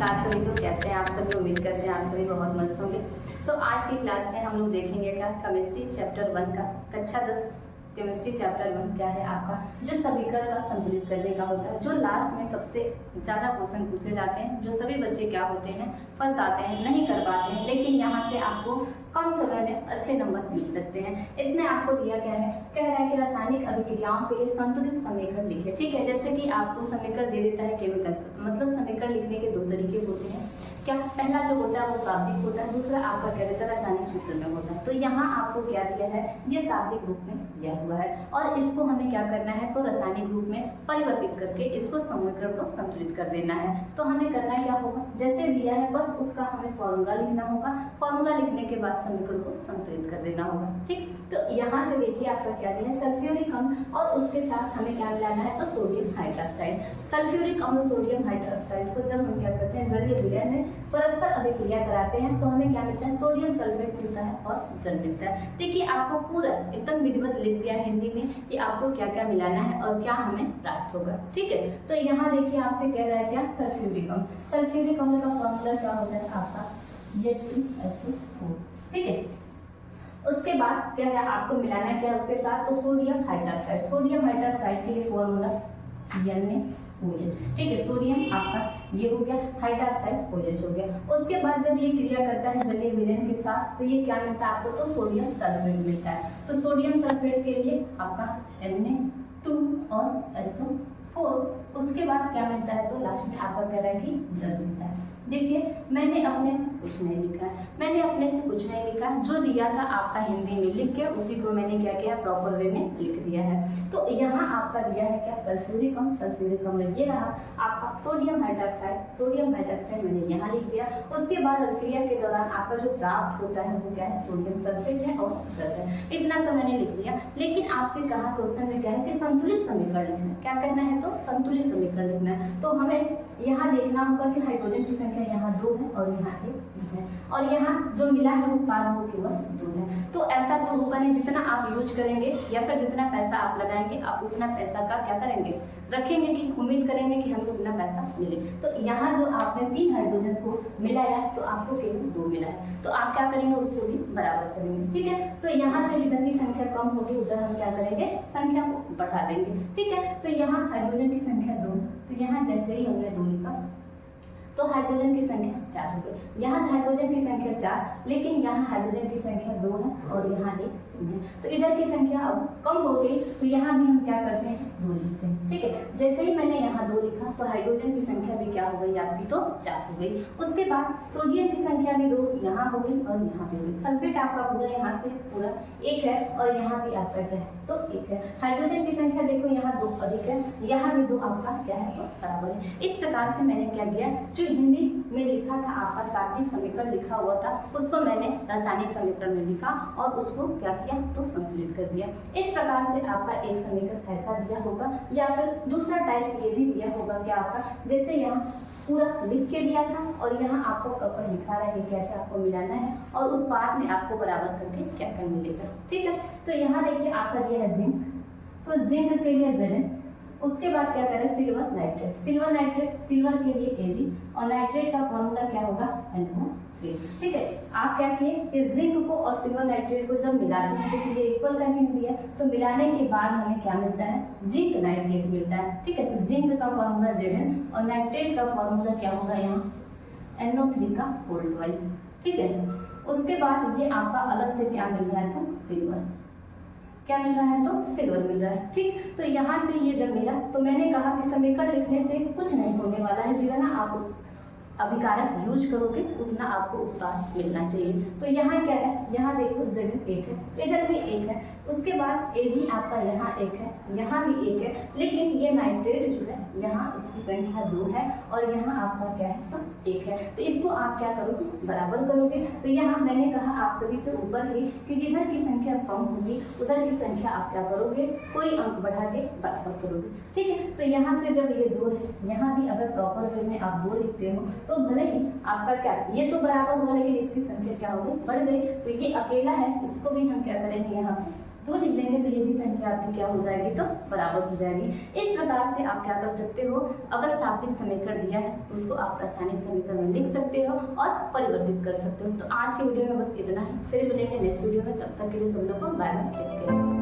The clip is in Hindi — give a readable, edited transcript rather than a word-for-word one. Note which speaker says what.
Speaker 1: नमस्कार सभी को, कैसे हैं आप सभी। उम्मीद करते हैं आप सभी बहुत मस्त होंगे। तो आज की क्लास में हम लोग देखेंगे क्या, केमिस्ट्री चैप्टर 1 का, कक्षा 10 केमिस्ट्री चैप्टर 1 क्या है आपका, जो समीकरण का संतुलित करने का होता है, जो लास्ट में सबसे ज़्यादा क्वेश्चन पूछे जाते हैं, जो सभी बच्चे क्या होते हैं, फंस जाते हैं, नहीं कर पाते हैं, लेकिन यहाँ से आपको कम समय में अच्छे नंबर मिल सकते हैं। इसमें आपको दिया क्या है, कह रहा है कि रासायनिक अभिक्रियाओं के लिए संतुलित समीकरण लिखे। ठीक है, जैसे कि आपको समीकरण दे देता है केमिकल्स, मतलब समीकरण लिखने के दो तरीके होते हैं। क्या, पहला जो होता है वो शाब्दिक होता है, दूसरा आपका क्या रहता है, रासायनिक सूत्र में होता है। तो यहाँ आपको क्या दिया है, ये शाब्दिक रूप में दिया हुआ है और इसको हमें क्या करना है, तो रासायनिक रूप में परिवर्तित करके इसको समीकरण को संतुलित कर देना है। तो हमें करना क्या होगा, जैसे दिया है बस उसका हमें फॉर्मूला लिखना होगा, फॉर्मूला लिखने के बाद समीकरण को संतुलित कर देना होगा। ठीक, तो यहाँ से देखिए आपका क्या दिया है, सल्फ्यूरिक अम्ल और उसके साथ हमें क्या मिलाना है, तो सोडियम हाइड्रोक्साइड। सल्फ्यूरिक अम्ल सोडियम हाइड्रोक्साइड को जब हम क्या करते हैं, जलीय विलयन में परस्पर अभिक्रिया कराते हैं तो हमें क्या मिलता है, सोडियम सल्फेट मिलता है और जल मिलता है। देखिए आपको पूरा एकदम विधिवत लिख दिया है हिंदी में कि आपको क्या क्या मिलाना है और क्या हमें प्राप्त होगा। ठीक है, तो यहाँ देखिए आपसे कह रहा है क्या, सल्फ्यूरिक अम्ल। सल्फ्यूरिक अम्ल का फॉर्मूला क्या होता है आपका, H2SO4। ठीक है, उसके बाद क्या है, आपको मिलाना है क्या उसके साथ, तो सोडियम हाइड्रोक्साइड। सोडियम हाइड्रोक्साइड के लिए फॉर्मूला NaOH। ठीक है, सोडियम आपका ये हो गया, हाइड्रोक्साइड OH हो गया। उसके बाद जब ये क्रिया करता है जलीय विलयन के साथ तो ये क्या मिलता है आपको, तो सोडियम सल्फेट मिलता है। तो सोडियम सल्फेट के लिए आपका Na2 और SO4। उसके बाद क्या मिलता है, तो लास्ट में आपका कह रहा है कि जल मिलता है। देखिए मैंने अपने से कुछ नहीं लिखा है, मैंने अपने से कुछ नहीं लिखा है, जो दिया था आपका हिंदी में लिख के उसी को मैंने क्या किया, प्रॉपर वे में लिख दिया है। तो यहाँ आपका दिया है क्या, सल्फ्यूरिक अम्ल। सल्फ्यूरिक अम्ल ये रहा आपका सोडियम हाइड्रोक्साइड। सोडियम हाइड्रोक्साइड मैंने यहाँ लिख दिया। उसके बाद अभिक्रिया के दौरान आपका जो प्राप्त होता है वो क्या है, सोडियम सल्फेट है और जल है। इतना तो मैंने लिख दिया, लेकिन आपसे कहा क्वेश्चन में क्या है कि संतुलित समीकरण लिखना है। क्या करना है, तो संतुलित समीकरण लिखना है। तो हमें यहाँ देखना होगा कि हाइड्रोजन की संख्या यहाँ 2 है और यहाँ 1 है, और यहाँ जो मिला है उत्पाद वो केवल 2 है। तो ऐसा तो होगा नहीं, जितना आप यूज करेंगे या फिर जितना पैसा आप लगाएंगे आप उतना पैसा का क्या करेंगे, रखेंगे कि उम्मीद करेंगे कि हमको उतना पैसा मिले। तो यहाँ जो आपने 3 हाइड्रोजन को मिलाया तो आपको केवल 2 मिला है, तो आप क्या करेंगे, उसको भी बराबर करेंगे। ठीक है, तो यहाँ से जिधर की संख्या कम होगी उधर हम क्या करेंगे, संख्या को बढ़ा देंगे। ठीक है, तो यहाँ हाइड्रोजन की संख्या 2, तो यहाँ जैसे ही हमने 2 लिखा तो हाइड्रोजन की संख्या 4 हो गई। यहाँ हाइड्रोजन की संख्या 4, लेकिन यहाँ हाइड्रोजन की संख्या 2 है और यहाँ 1 है, तो इधर की संख्या अब कम हो गई, तो यहाँ भी हम क्या करते हैं, 2 लिखते हैं। ठीक है, जैसे ही मैंने यहाँ 2 लिखा तो हाइड्रोजन की संख्या भी क्या हो गई आपकी, तो 4 हो गई। उसके बाद सोडियम की संख्या भी 2 यहाँ हो गई और यहाँ भी हो गई। सल्फेट आपका पूरा यहाँ से पूरा 1 है और यहाँ भी आपका क्या है, तो 1 है। हाइड्रोजन की संख्या देखो यहाँ 2 अधिक है, यहाँ भी 2 आपका क्या है, तो बराबर है। इस प्रकार से मैंने क्या किया, जो हिंदी में लिखा था आपका शाब्दिक समीकरण लिखा हुआ था उसको मैंने रासायनिक समीकरण में लिखा और उसको क्या किया, तो संतुलित कर दिया। इस प्रकार से आपका एक समीकरण ऐसा दिया होगा, या फिर दूसरा टाइप ये भी दिया होगा कि आपका जैसे यहाँ पूरा लिख के दिया था और यहाँ आपको प्रॉपर लिखा रहा है कि क्या क्या आपको मिलाना है और उत्पाद में आपको बराबर करके क्या क्या मिलेगा। ठीक है, तो यहाँ देखिए आपका दिया है जिंक, तो जिंक के लिए Zn। उसके बाद क्या करें, silver nitrate. Silver nitrate, silver के लिए Ag और नाइट्रेट का फॉर्मूला क्या होगा, NO3। ठीक है, आप क्या किए कि जिंक को और सिल्वर नाइट्रेट को जब मिलाते हैं तो ये इक्वल का चिन्ह दिया, तो मिलाने के बाद हमें क्या मिलता है, जिंक नाइट्रेट मिलता है। ठीक है, तो जिंक का फॉर्मूला Zn और नाइट्रेट का फॉर्मूला क्या होगा, यहाँ NO3 का होल वाइज। ठीक है, उसके बाद ये आपका अलग से क्या मिल रहा है, तो सिल्वर क्या मिल रहा है, तो सिल्वर मिल रहा है। ठीक, तो यहाँ से ये जब मिला तो मैंने कहा कि समीकरण लिखने से कुछ नहीं होने वाला है, जितना आप अभिकारक यूज करोगे उतना आपको उत्पाद मिलना चाहिए। तो यहाँ क्या है, यहाँ देखो Zn 1 है, इधर भी 1 है, उसके बाद Ag आपका यहाँ 1 है, यहाँ भी 1 है, लेकिन ये नाइट्रेट जो है यहाँ इसकी संख्या 2 है और यहाँ आपका क्या है, तो 1 है। तो इसको आप क्या करोगे, बराबर करोगे। तो यहाँ मैंने कहा आप सभी से ऊपर ही कि जिधर की संख्या कम होगी उधर की संख्या आप क्या करोगे, कोई अंक बढ़ा के बराबर करोगे। ठीक है, तो यहाँ से जब ये 2 है, यहाँ भी अगर प्रॉपर वे में आप 2 लिखते हो तो भले ही आपका क्या, ये तो बराबर हुआ लेकिन इसकी संख्या क्या हो गई, बढ़ गई। तो ये अकेला है, इसको भी हम क्या करेंगे, यहाँ पे 2 लिख देंगे तो ये भी संख्या आपकी क्या हो जाएगी, तो बराबर हो जाएगी। इस प्रकार से आप क्या कर सकते हो, अगर सात्विक समीकरण दिया है तो उसको आप रासायनिक समीकरण में लिख सकते हो और परिवर्तित कर सकते हो। तो आज के वीडियो में बस इतना ही, फिर मिलेंगे नेक्स्ट वीडियो में, तब तक के लिए सब लोग को बाय बाय, टेक केयर।